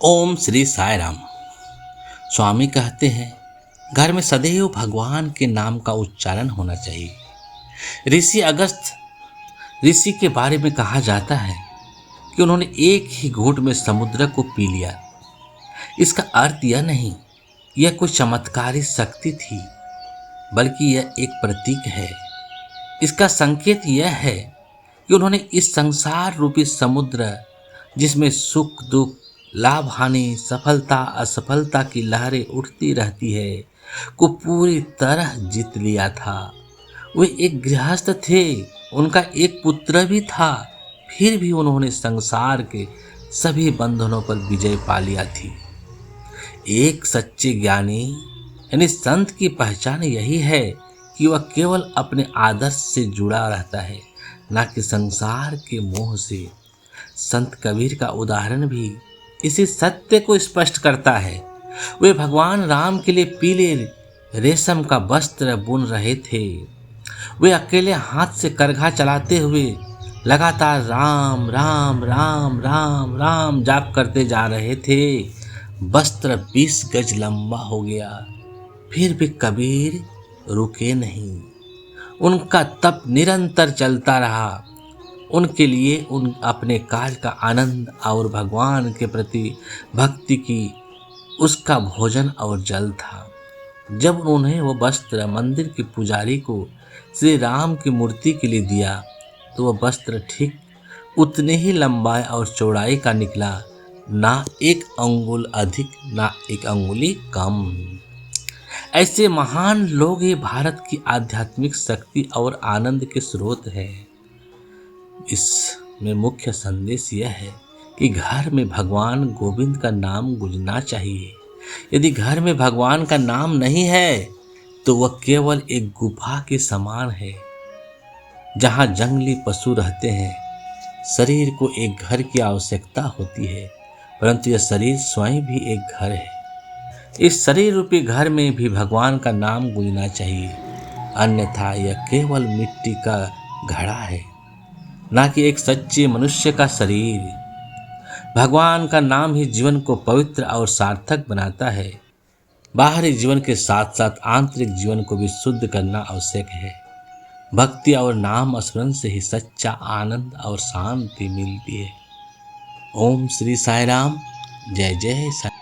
ओम श्री साई राम। स्वामी कहते हैं घर में सदैव भगवान के नाम का उच्चारण होना चाहिए। ऋषि अगस्त्य ऋषि के बारे में कहा जाता है कि उन्होंने एक ही घूंट में समुद्र को पी लिया। इसका अर्थ यह नहीं यह कोई चमत्कारी शक्ति थी, बल्कि यह एक प्रतीक है। इसका संकेत यह है कि उन्होंने इस संसार रूपी समुद्र, जिसमें सुख दुख, लाभ हानि, सफलता असफलता की लहरें उठती रहती है, को पूरी तरह जीत लिया था। वे एक गृहस्थ थे, उनका एक पुत्र भी था, फिर भी उन्होंने संसार के सभी बंधनों पर विजय पा लिया थी। एक सच्चे ज्ञानी यानी संत की पहचान यही है कि वह केवल अपने आदर्श से जुड़ा रहता है, न कि संसार के मोह से। संत कबीर का उदाहरण भी इसी सत्य को स्पष्ट करता है। वे भगवान राम के लिए पीले रेशम का वस्त्र बुन रहे थे। वे अकेले हाथ से करघा चलाते हुए लगातार राम राम राम राम राम जाप करते जा रहे थे। वस्त्र 20 गज लंबा हो गया, फिर भी कबीर रुके नहीं। उनका तप निरंतर चलता रहा। उनके लिए उन अपने कार्य का आनंद और भगवान के प्रति भक्ति की उसका भोजन और जल था। जब उन्होंने वो वस्त्र मंदिर के पुजारी को श्री राम की मूर्ति के लिए दिया, तो वह वस्त्र ठीक उतने ही लंबाई और चौड़ाई का निकला, ना एक अंगुल अधिक ना एक अंगुली कम। ऐसे महान लोग ही भारत की आध्यात्मिक शक्ति और आनंद के स्रोत हैं। इसमें मुख्य संदेश यह है कि घर में भगवान गोविंद का नाम गूंजना चाहिए। यदि घर में भगवान का नाम नहीं है तो वह केवल एक गुफा के समान है, जहाँ जंगली पशु रहते हैं। शरीर को एक घर की आवश्यकता होती है, परंतु यह शरीर स्वयं भी एक घर है। इस शरीर रूपी घर में भी भगवान का नाम गूंजना चाहिए, अन्यथा यह केवल मिट्टी का घड़ा है, ना कि एक सच्चे मनुष्य का शरीर। भगवान का नाम ही जीवन को पवित्र और सार्थक बनाता है। बाहरी जीवन के साथ साथ आंतरिक जीवन को भी शुद्ध करना आवश्यक है। भक्ति और नाम स्मरण से ही सच्चा आनंद और शांति मिलती है। ओम श्री साई राम। जय जय साई।